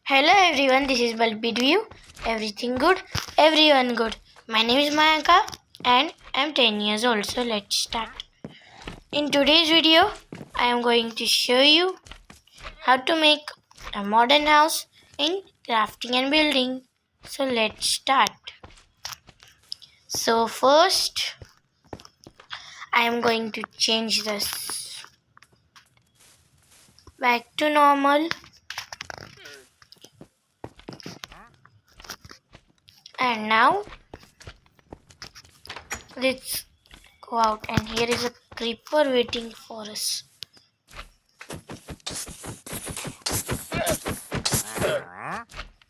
Hello everyone, this is Balbid View. Everything good, everyone good. My name is Mayanka and I'm 10 years old, so let's start. In today's video, I am going to show you how to make a modern house in crafting and building. So let's start. So first, I am going to change this back to normal. And now, let's go out, and here is a creeper waiting for us.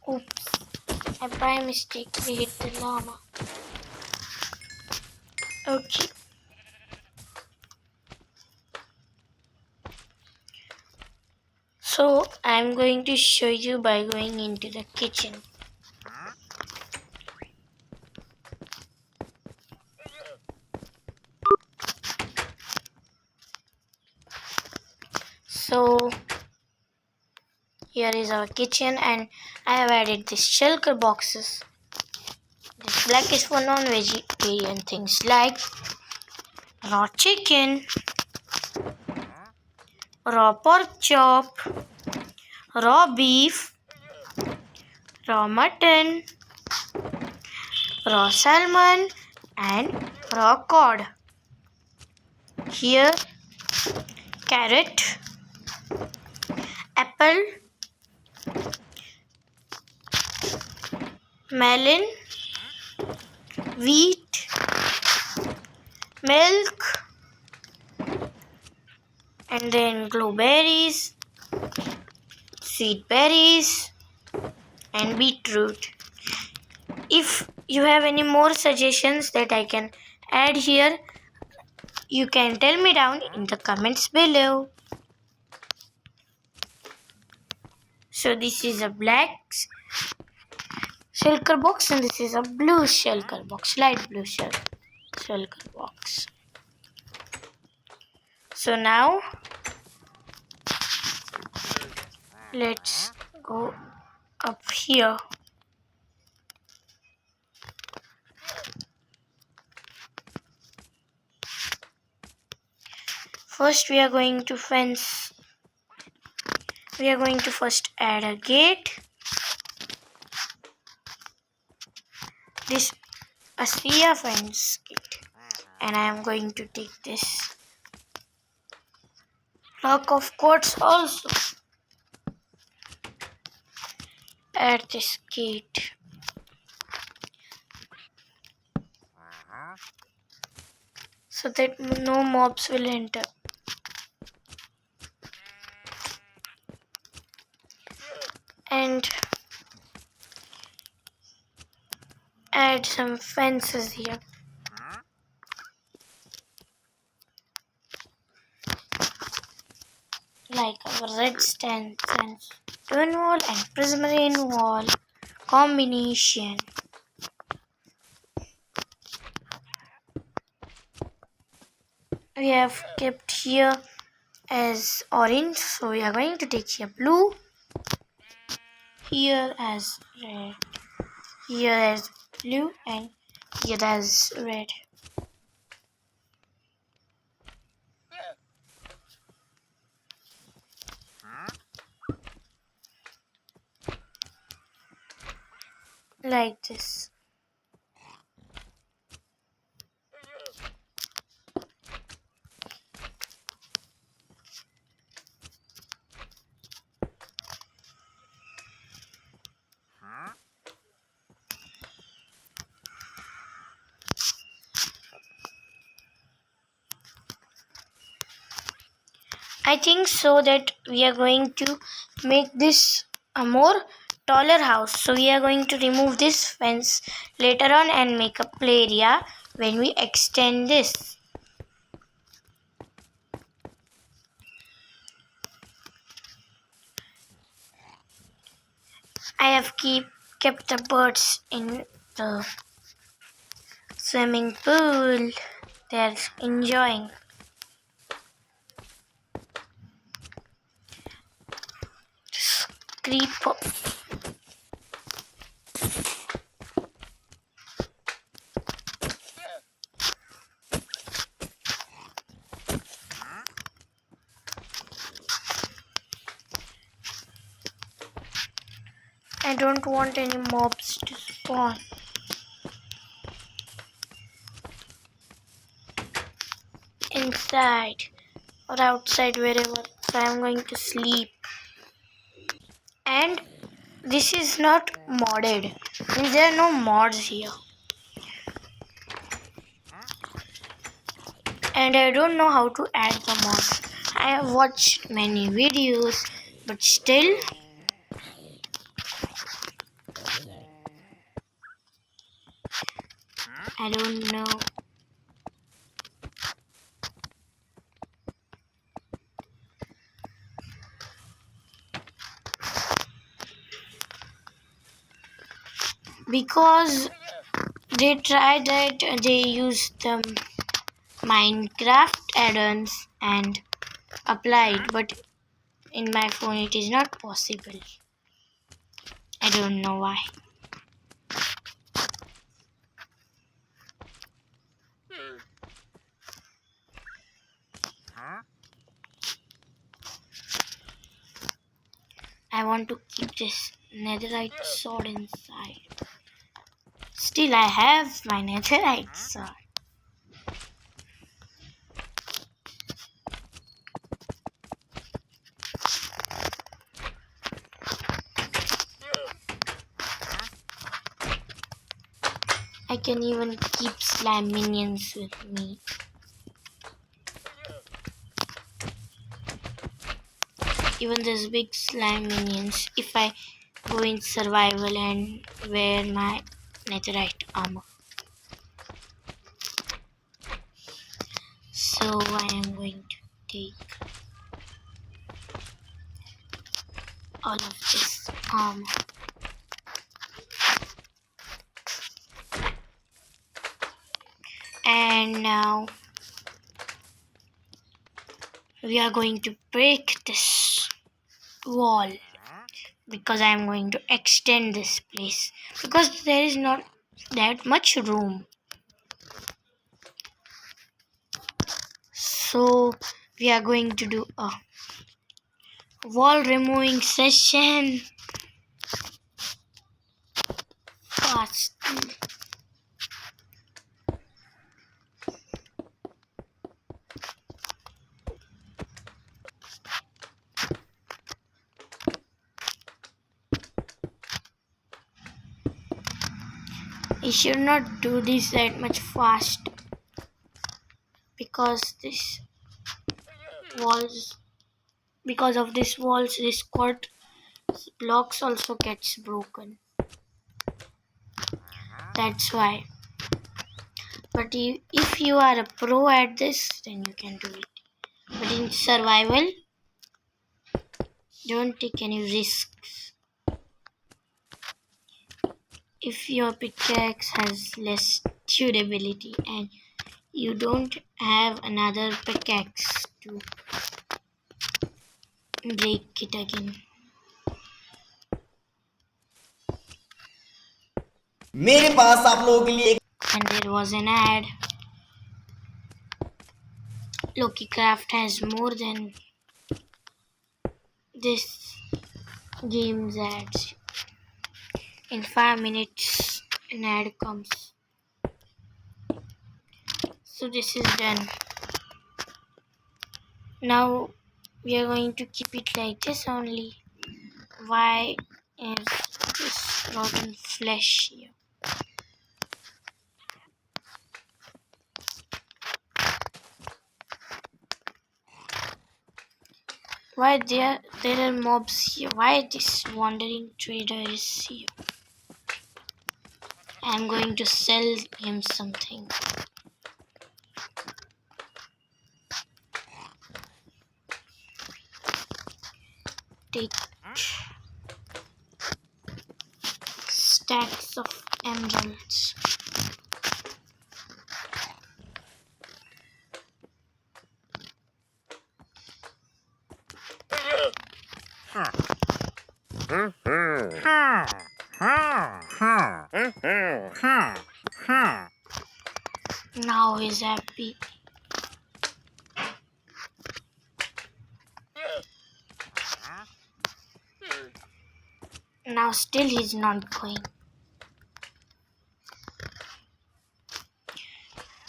Oops, I by mistake hit the llama. Okay. So I'm going to show you by going into the kitchen. So here is our kitchen, and I have added these shulker boxes. This black is for non-vegetarian things like raw chicken, raw pork chop, raw beef, raw mutton, raw salmon, and raw cod. Here, carrot, apple, melon, wheat, milk, and then blueberries, sweet berries, and beetroot. If you have any more suggestions that I can add here, you can tell me down in the comments below. So this is a black shulker box, and this is a blue shulker box, light blue shulker box. So now let's go up here. First we are going to fence. We are going to first add a gate. This a fence gate, and I am going to take this block of quartz also. Add this gate. So that no mobs will enter. And add some fences here. Like our red stone wall and prismarine wall combination. We have kept here as orange, so we are going to take here blue, here as red, here as blue, and here as red. Like this. I think so that we are going to make this a more taller house. So we are going to remove this fence later on and make a play area when we extend this. I have kept the birds in the swimming pool. They are enjoying. Creeper. I don't want any mobs to spawn inside or outside, wherever. So I'm going to sleep. And this is not modded. Means there are no mods here. And I don't know how to add the mods. I have watched many videos, but still I don't know. Because they tried that they used the Minecraft add-ons and applied, but in my phone it is not possible. I don't know why. I want to keep this netherite sword inside. Still, I have my netherite sword. I can even keep slime minions with me. Even these big slime minions, if I go in survival and wear my netherite armor. So I am going to take all of this armor. And now we are going to break this wall because I am going to extend this place because there is not that much room. So we are going to do a wall removing session fast. You should not do this that much fast because of this walls this quad blocks also gets broken. That's why. But if you are a pro at this, then you can do it. But in survival, don't take any risks. If your pickaxe has less durability and you don't have another pickaxe to break it again. मेरे पास आप लोगों के लिए एक And there was an ad. Loki Craft has more than this game's ads. In 5 minutes, an ad comes. So this is done. Now we are going to keep it like this only. Why is this rotten flesh here? Why there are mobs here? Why this wandering trader is here? I'm going to sell him something. Take stacks of emeralds. Now he's happy. Now still he's not going.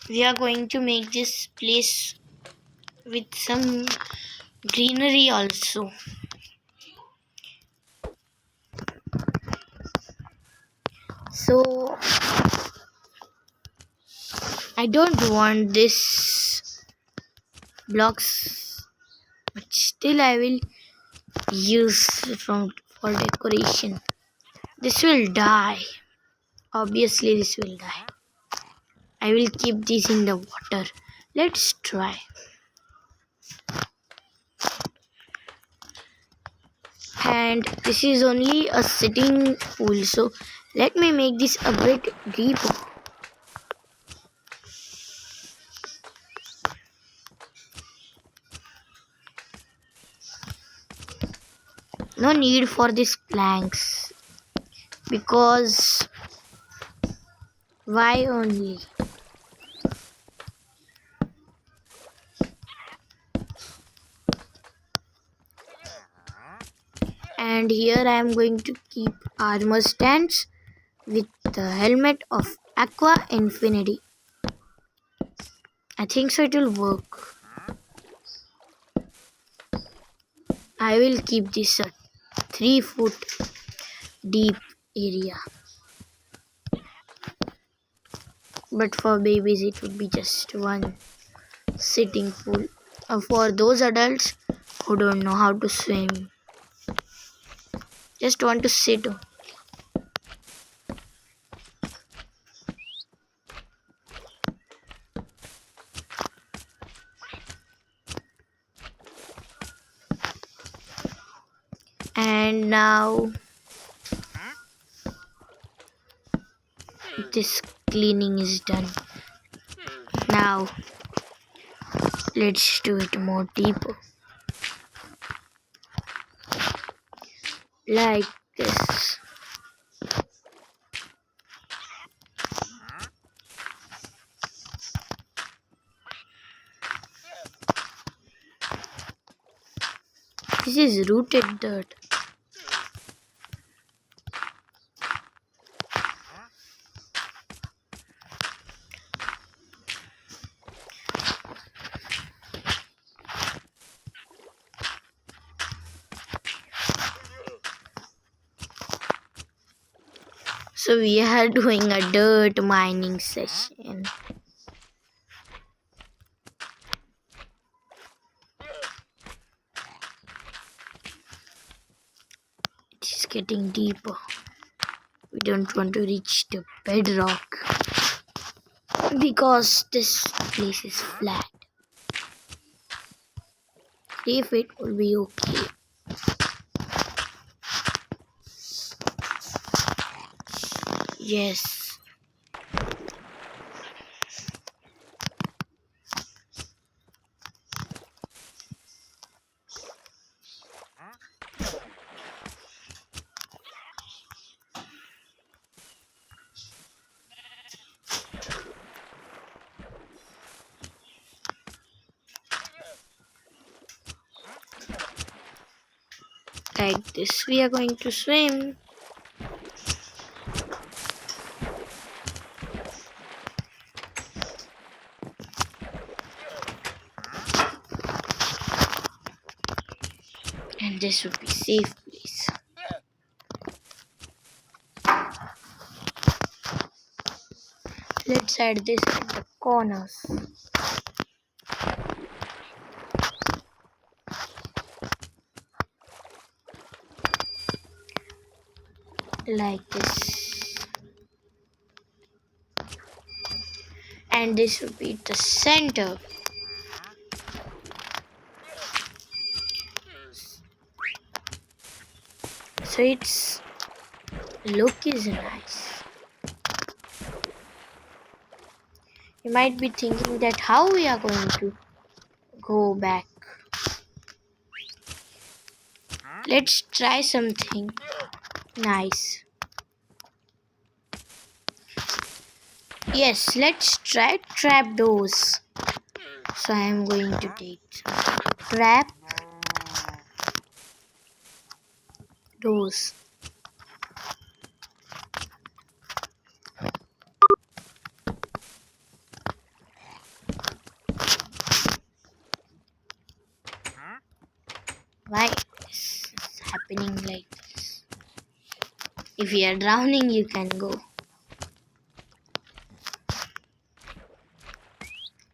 We are going to make this place with some greenery also. So I don't want this blocks, but still I will use from for decoration. This will die. Obviously this will die. I will keep this in the water. Let's try. And this is only a sitting pool, so let me make this a bit deeper. No need for these planks, because why only? And here I am going to keep armor stands with the helmet of Aqua Infinity. I think so it will work. I will keep this a 3-foot deep area. But for babies it would be just one sitting pool. For those adults who don't know how to swim, just want to sit. And now this cleaning is done. Now let's do it more deeper. Like this. This is rooted dirt. So we are doing a dirt mining session. It's getting deeper. We don't want to reach the bedrock because this place is flat. 3 feet will be okay. Yes. Like this, we are going to swim. And this would be safe place. Let's add this at the corners. Like this. And this would be the center. So its look is nice. You might be thinking that how we are going to go back. Let's try something nice. Yes, let's try trapdoors. So I am going to take some trap doors. If you are drowning, you can go.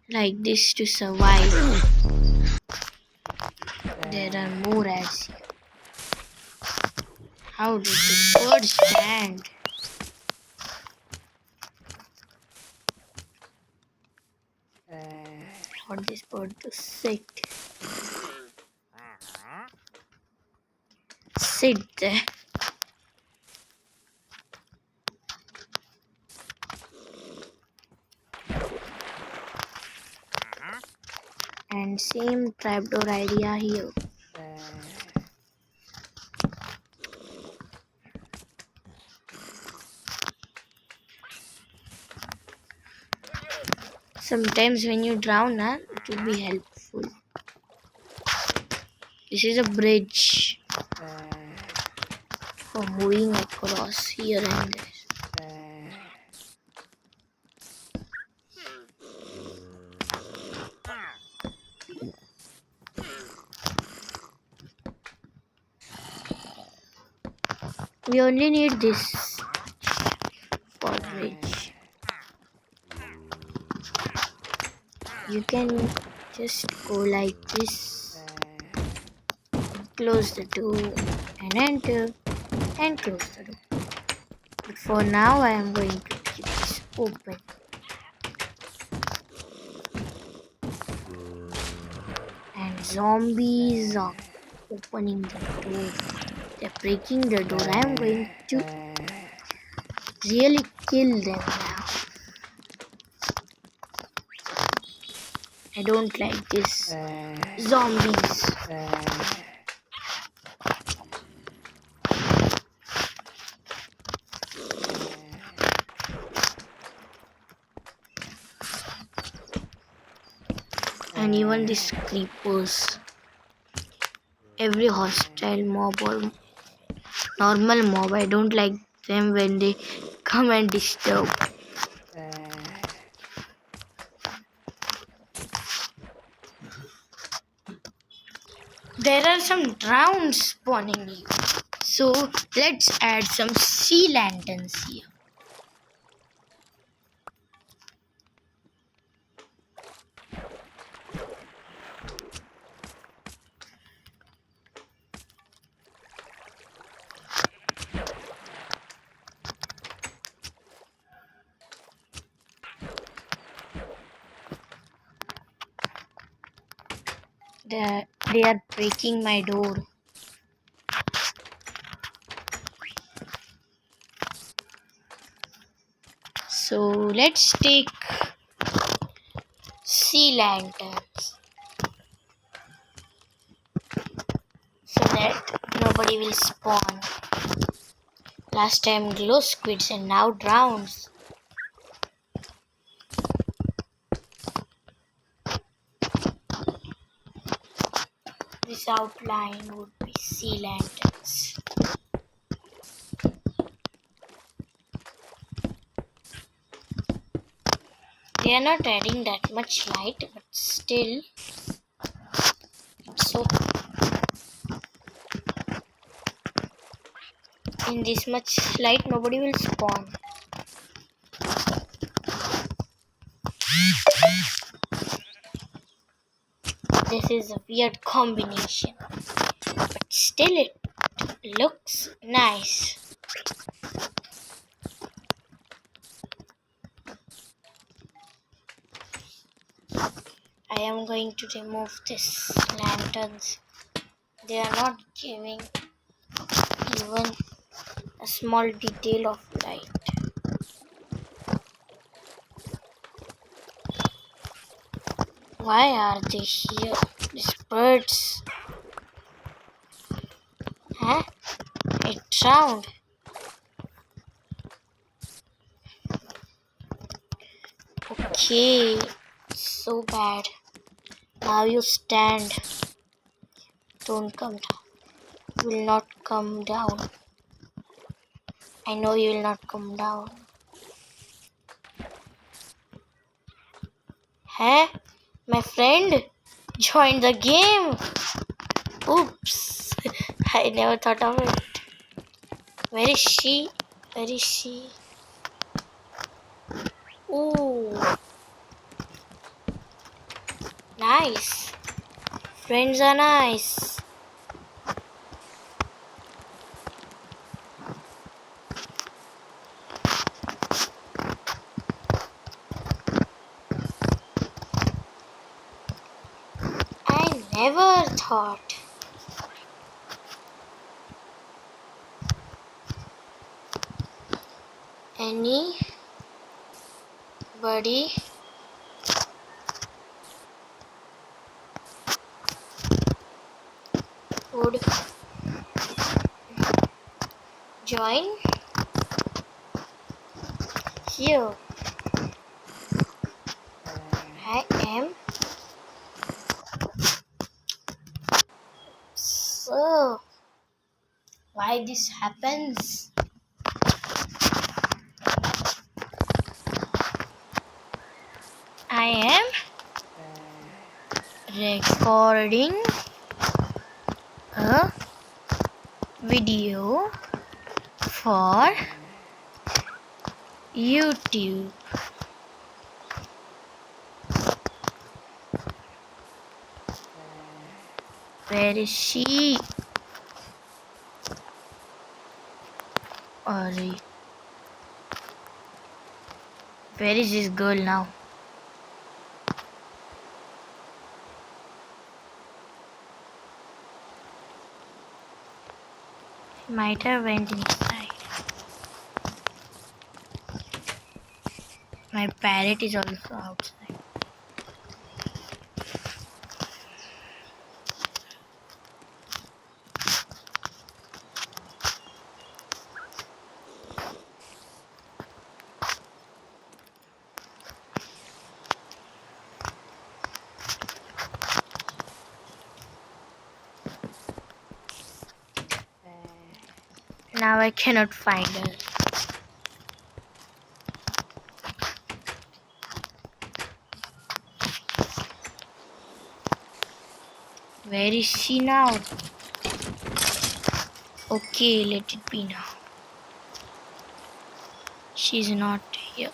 Like this to survive. There are more ads here. How does this bird stand? For this bird to sit. Sit there. And same trapdoor idea here. Sometimes when you drown, it will be helpful. This is a bridge for moving across here and there. We only need this for bridge. You can just go like this, close the door and enter and close the door. But for now I am going to keep this open. And zombies are opening the door. They're breaking the door. I am going to really kill them now. I don't like this. Zombies. And even these creepers. Every hostile mob or normal mob, I don't like them when they come and disturb. There are some drowns spawning here. So let's add some sea lanterns here. They are breaking my door. So let's take sea lanterns so that nobody will spawn. Last time glow squids and now drowns. This outline would be sea lanterns. They are not adding that much light, but still, so in this much light, nobody will spawn. This is a weird combination, but still it looks nice. I am going to remove this lanterns. They are not giving even a small detail of light. Why are they here? These birds. Huh? It drowned. Okay, so bad. Now you stand. Don't come down. You will not come down. I know you will not come down. Huh? My friend joined the game. Oops. I never thought of it. Where is she? Where is she? Oh, nice. Friends are nice. I never thought anybody would join here. I am so. Why this happens? I am recording a video for YouTube. Where is she? Alright. Where is this girl now? She might have went inside. My parrot is also outside. Now I cannot find her. Where is she now? Okay, let it be now. She's not here.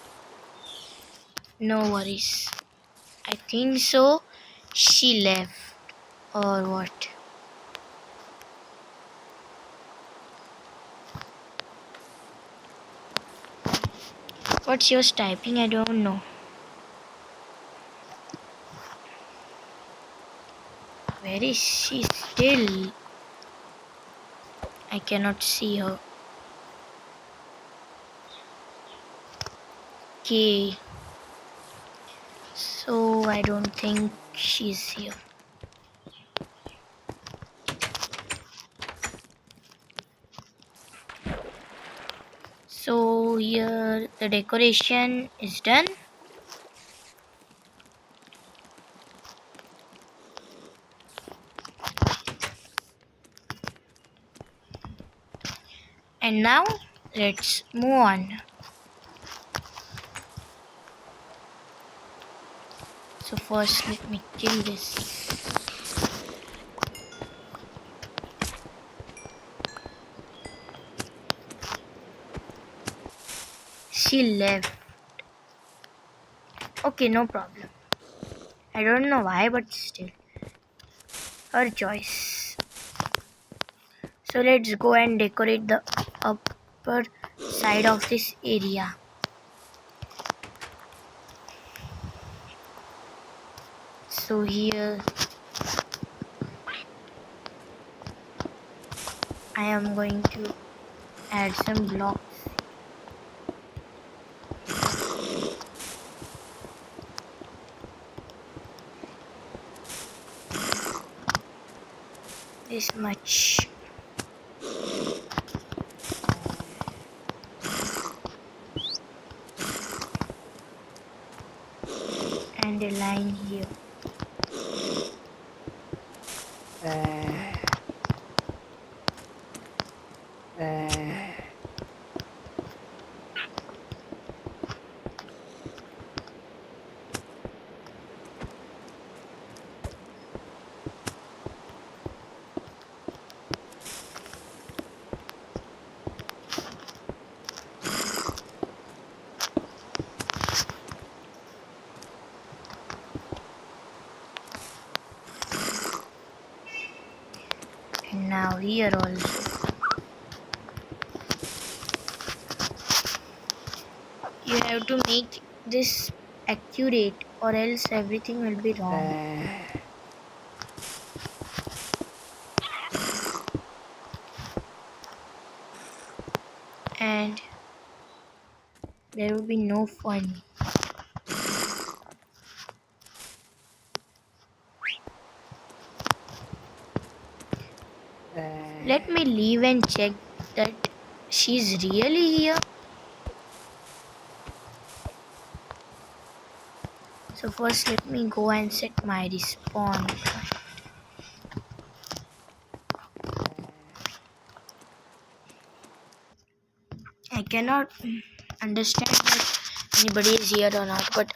No worries. I think so. She left. Or what? What's yours typing? I don't know. Where is she still? I cannot see her. Okay. So I don't think she's here. So here the decoration is done. And now let's move on. So first let me kill this. She left. Okay, no problem. I don't know why, but still. Her choice. So let's go and decorate the upper side of this area. So here I am going to add some blocks. This much. And a line here. here also. You have to make this accurate or else everything will be wrong. And there will be no fun. Let me leave and check that she's really here. So first let me go and set my respawn point. I cannot understand that anybody is here or not, but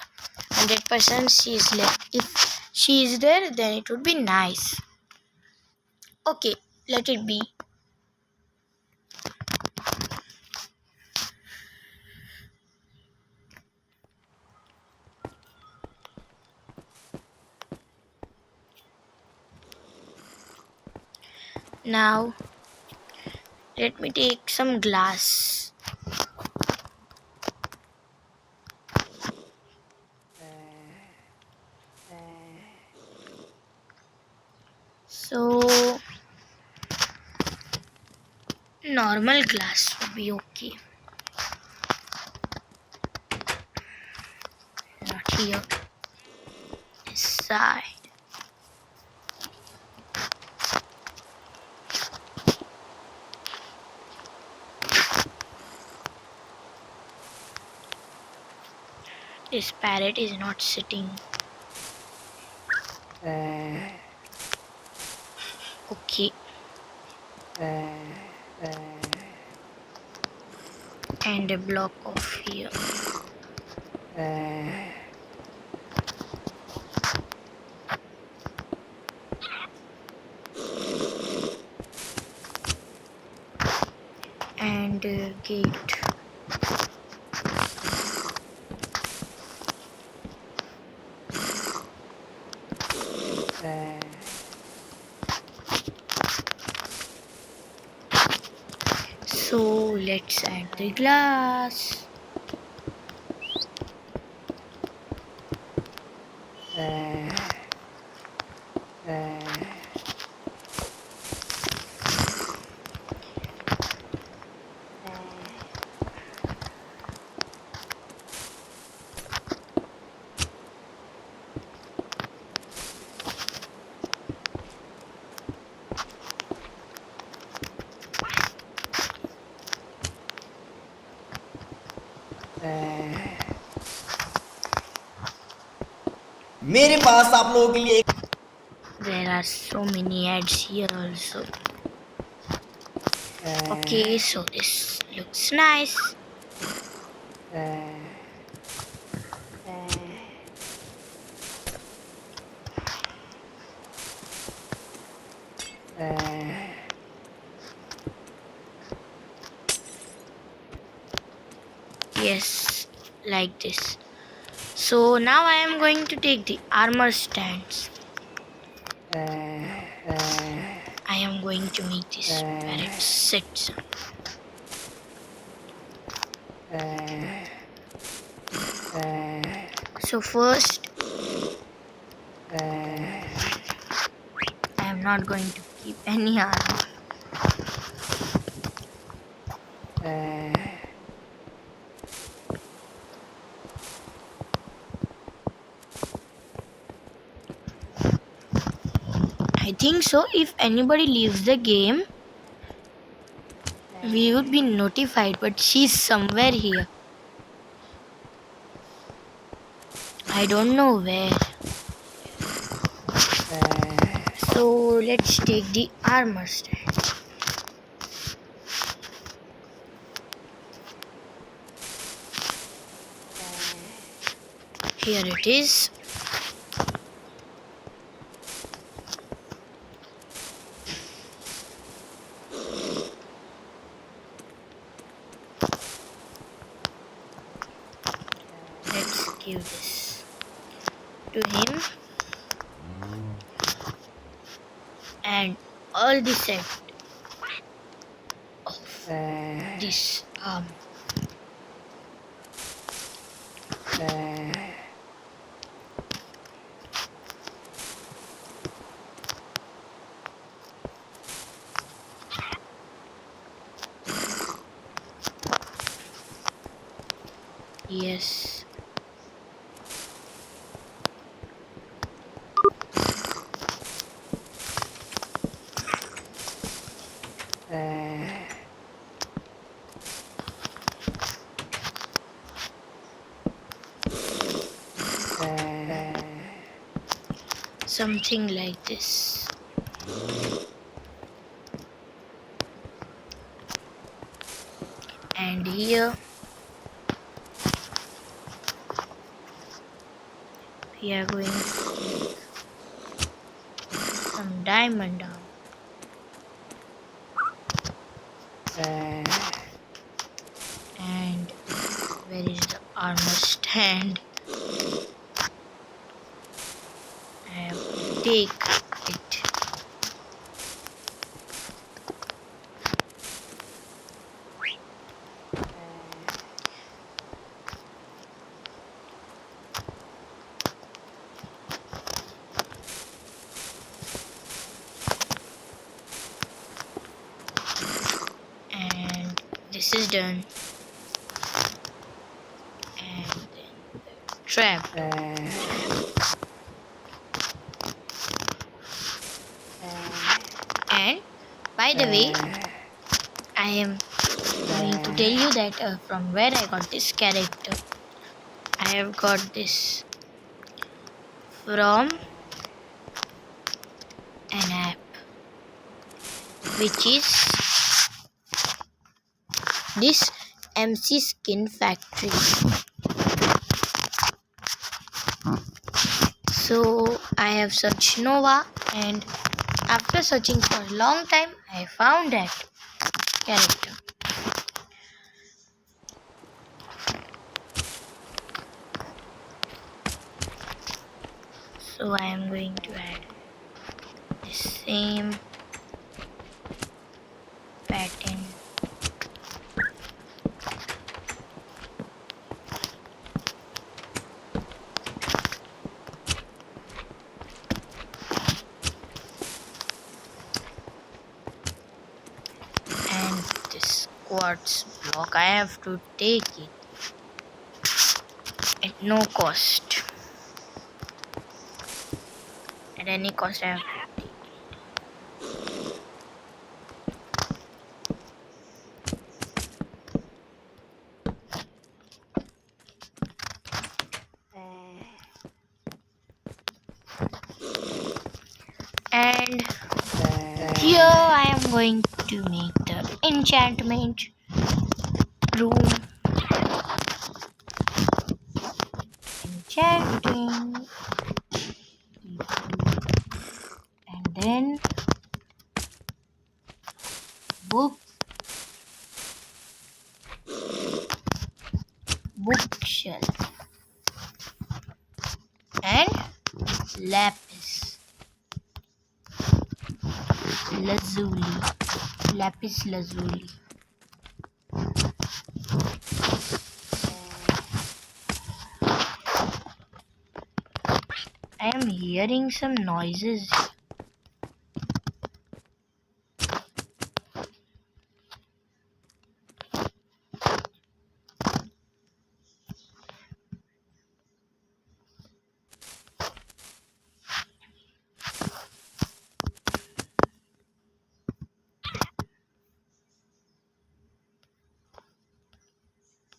100% she is left. If she is there, then it would be nice. Okay, let it be. Now, let me take some glass. So, normal glass would be okay. Not here. This side. This parrot is not sitting. Okay. And a block of here. And a gate. So let's add the glass. मेरे पास आप लोगों के लिए There are so many ads here also. Okay, so this looks nice. Yes, like this. So now I am going to take the armor stands. I am going to make this parrot sit. So first, I am not going to keep any armor. I think so. If anybody leaves the game, we would be notified, but she's somewhere here. I don't know where. So let's take the armor stand. Here it is. Let's give this to him. And all the set. this arm. Yes. Something like this. And here we are going to make some diamond arm. And where is the armor stand? I have to take it. And this is done. And then the trap. And by the way, I am going to tell you that from where I got this character. I have got this from an app, which is this MC Skin Factory. So I have searched Nova, and after searching for a long time, I found that character. So I am going to add the same pattern. And this quartz block, I have to take it at no cost. At any cost, I have to take it. And here I am going to make the enchantment room. Enchanting. And then book, bookshelf, and lapis lazuli. Lapis lazuli. I am hearing some noises.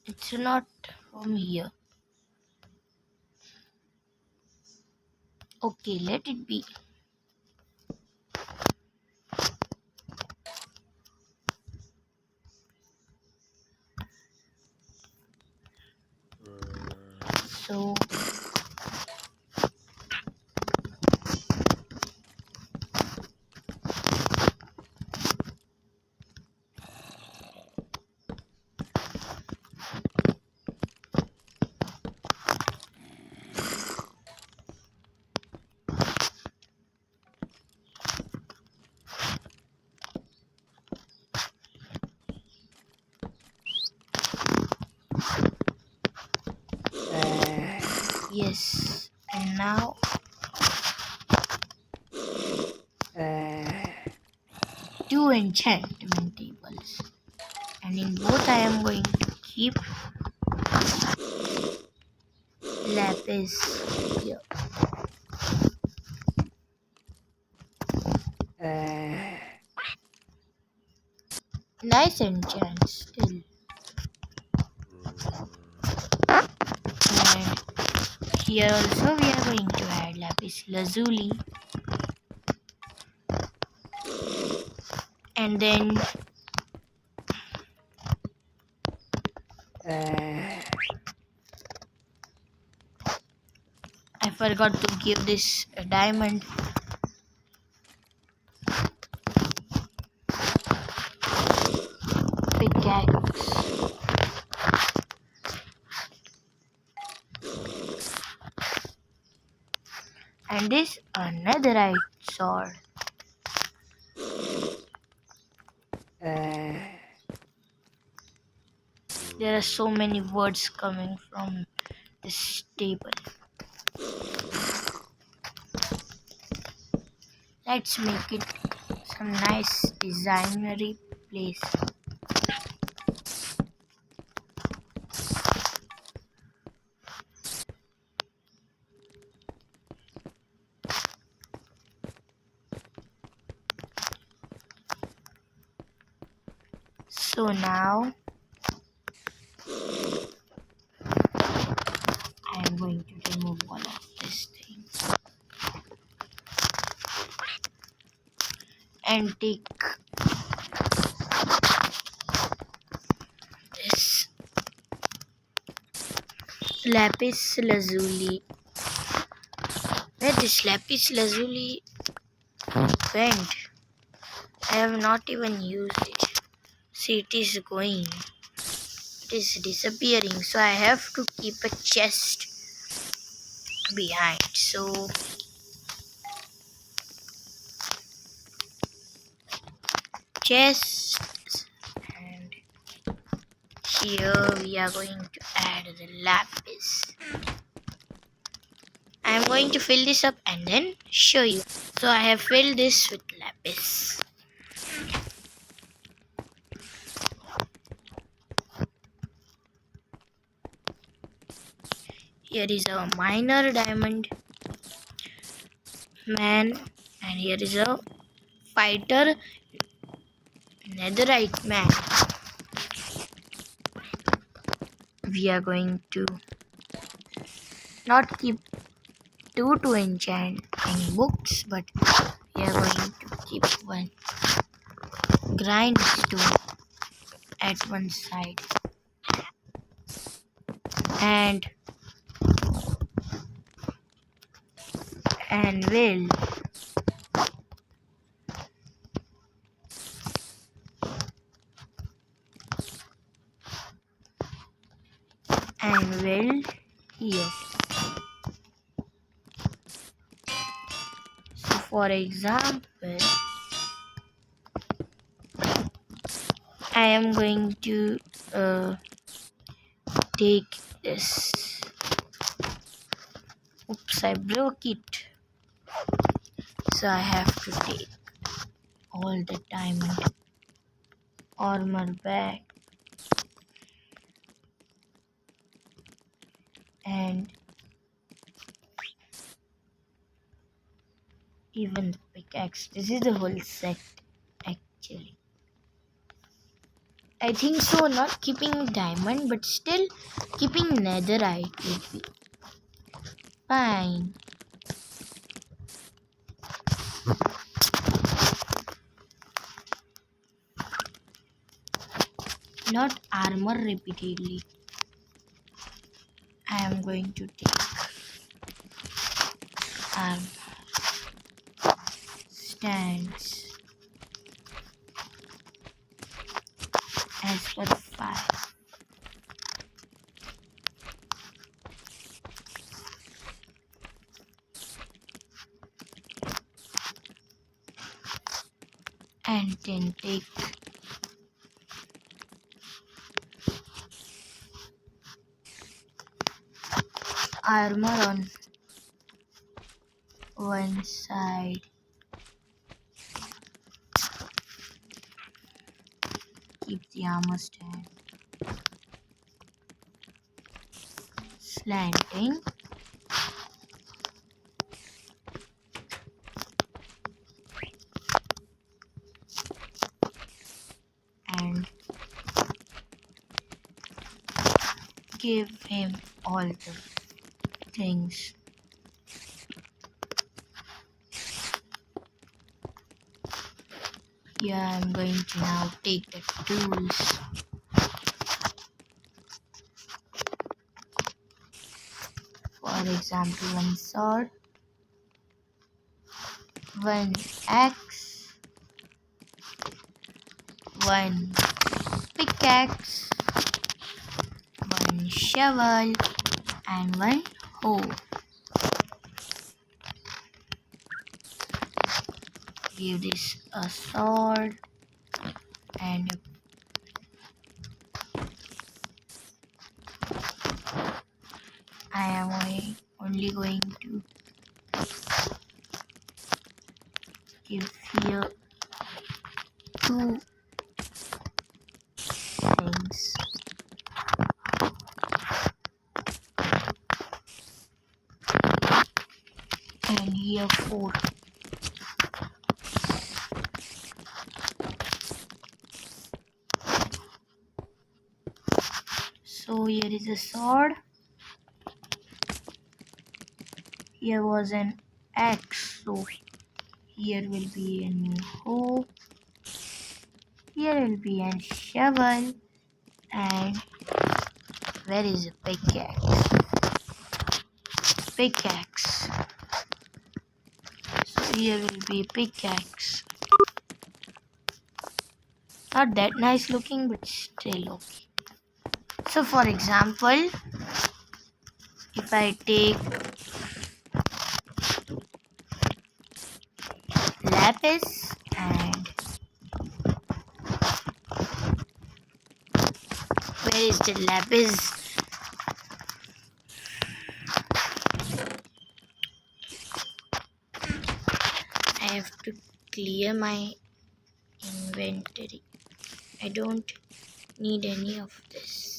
It's not from here. Okay, let it be. So Yes. And now two enchantment tables. And in both I am going to keep lapis here. Nice enchant still. And here also we are going to add lapis lazuli. And then I forgot to give this a diamond. Pickaxe. And this anotherite sword. There are so many words coming from this table. Let's make it some nice designery place. So now I am going to remove all of this thing and take this lapis lazuli. Where this lapis lazuli went? I have not even used it. See, it is going. It is disappearing. So I have to keep a chest behind. So chest, and here we are going to add the lapis. I am going to fill this up and then show you. So I have filled this with lapis. Here is a minor diamond man, and here is a fighter netherite man. We are going to not keep two to enchant any books, but we are going to keep one grindstone at one side and anvil. Anvil here. So for example, I am going to take this. Oops, I broke it. So I have to take all the diamond armor back and even the pickaxe. This is the whole set actually. I think so, not keeping diamond but still keeping netherite would be fine. Not armor repeatedly. I am going to take armor stands as per 5. And then take armor on one side. Keep the armor stand slanting. And give him all the things. Here I'm going to now take the tools. For example, one sword, one axe, one pickaxe, one shovel, and one hoe. Give this a sword and I am only going to give here two things. And here four. So here is a sword. Here was an axe. So here will be a new hoe. Here will be a shovel. And where is a pickaxe? Pickaxe. So here will be pickaxe. Not that nice looking, but still okay. So for example, if I take lapis and where is the lapis? I have to clear my inventory. I don't need any of this.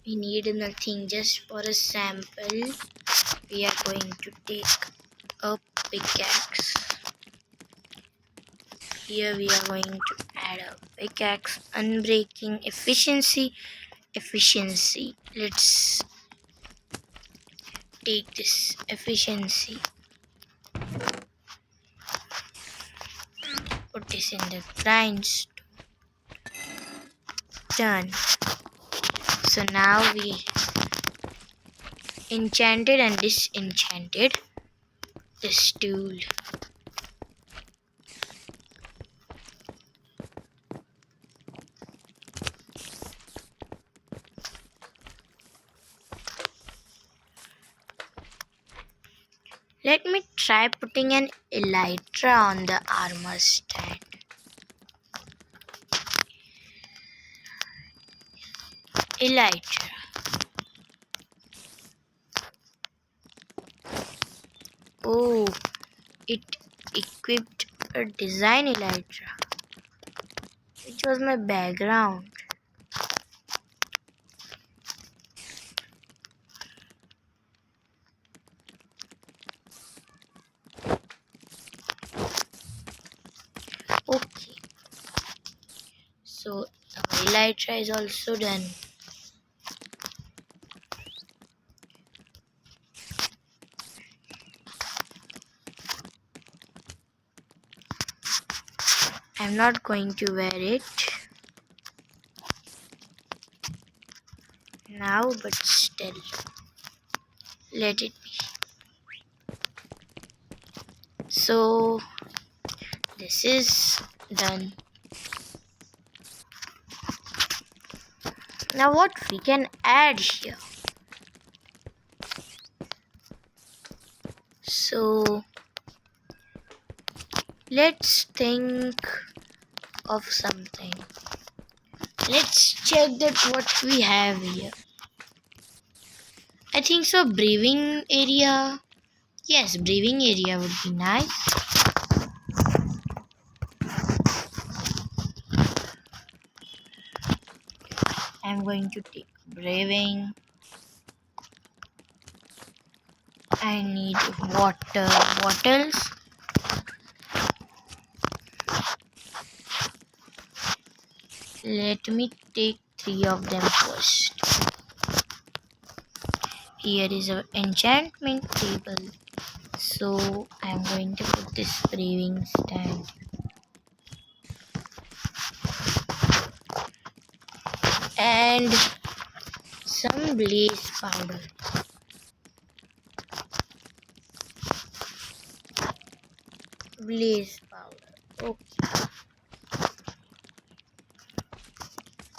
We need nothing, just for a sample. We are going to take a pickaxe. Here we are going to add a pickaxe, unbreaking, efficiency. Let's take this efficiency. Put this in the grindstone. Done. So now we enchanted and disenchanted this tool. Let me try putting an elytra on the armor stand. Elytra. Oh, it equipped a design elytra, which was my background. Okay, so our elytra is also done. I'm not going to wear it now, but still, let it be. So This is done. Now what we can add here? So let's think of something. Let's check that what we have here. I think so. Breathing area. Yes, breathing area would be nice. I'm going to take breathing. I need water bottles. Let me take 3 of them first. Here is an enchantment table. So I'm going to put this breathing stand. And some blaze powder. Blaze powder. Okay.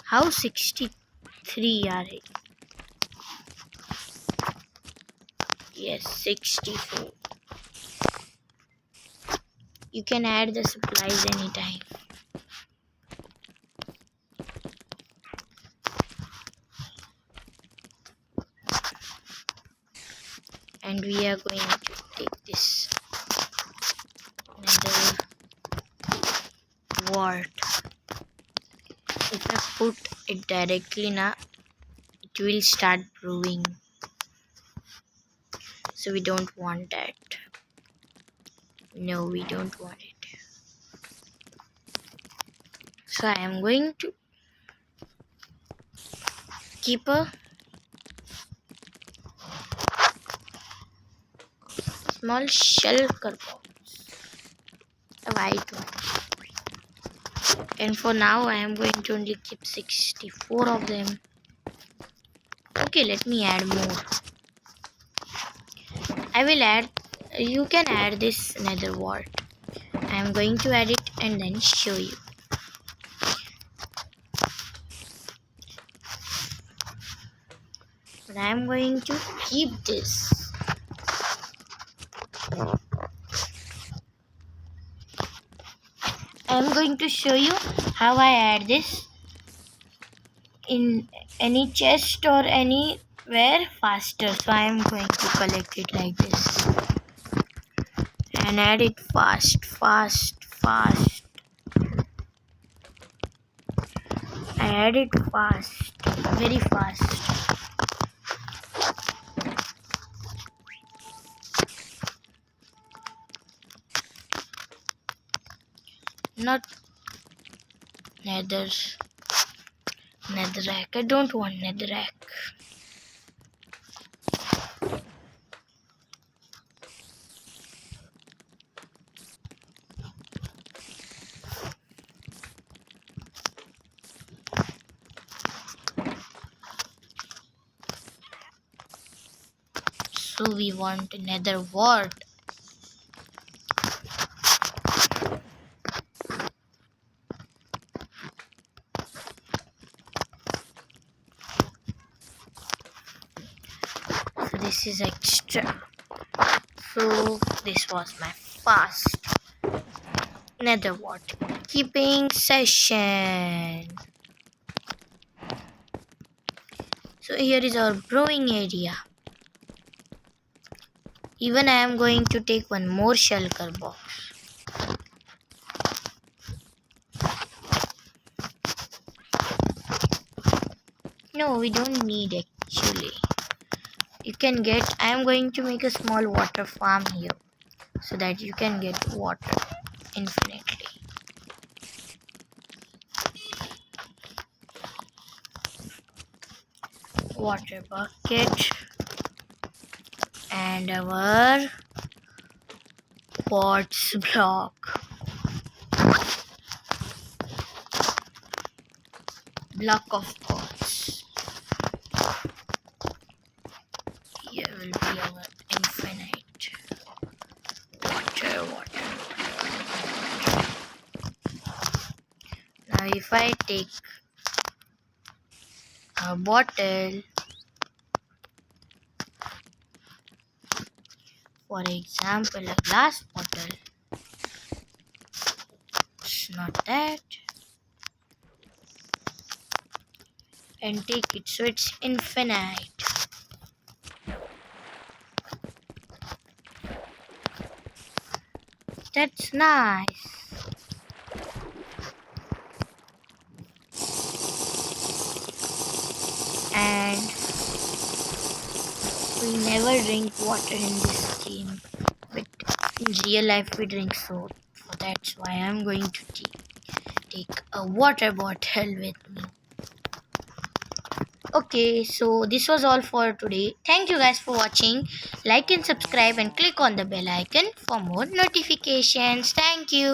How 63 are it? Yes, 64. You can add the supplies anytime. And we are going to take this nether wart. If I put it directly now, it will start brewing. So we don't want that. No, we don't want it. So I am going to keep a small shulker box, a white one. And for now I am going to only keep 64 of them. Okay, let me add more. I will add, you can add this nether wart. I am going to add it and then show you. But I am going to keep this. I am going to show you how I add this in any chest or anywhere faster. So I am going to collect it like this and add it fast. I add it fast, very fast. Not netherrack. I don't want netherrack. So we want nether wart. So this is extra. So this was my fast nether wart keeping session. So here is our brewing area. Even I am going to take one more shulker box. No, we don't need actually. You can get, I am going to make a small water farm here so that you can get water infinitely. Water bucket and our quartz block. Block of quartz. Here will be our infinite water. if I take a bottle, for example, a glass bottle, it's not that, and take it so it's infinite. That's nice. And we never drink water in this game, but in real life we drink soap. So that's why I'm going to take a water bottle with me. Okay, so this was all for today. Thank you guys for watching. Like and subscribe and click on the bell icon for more notifications. Thank you.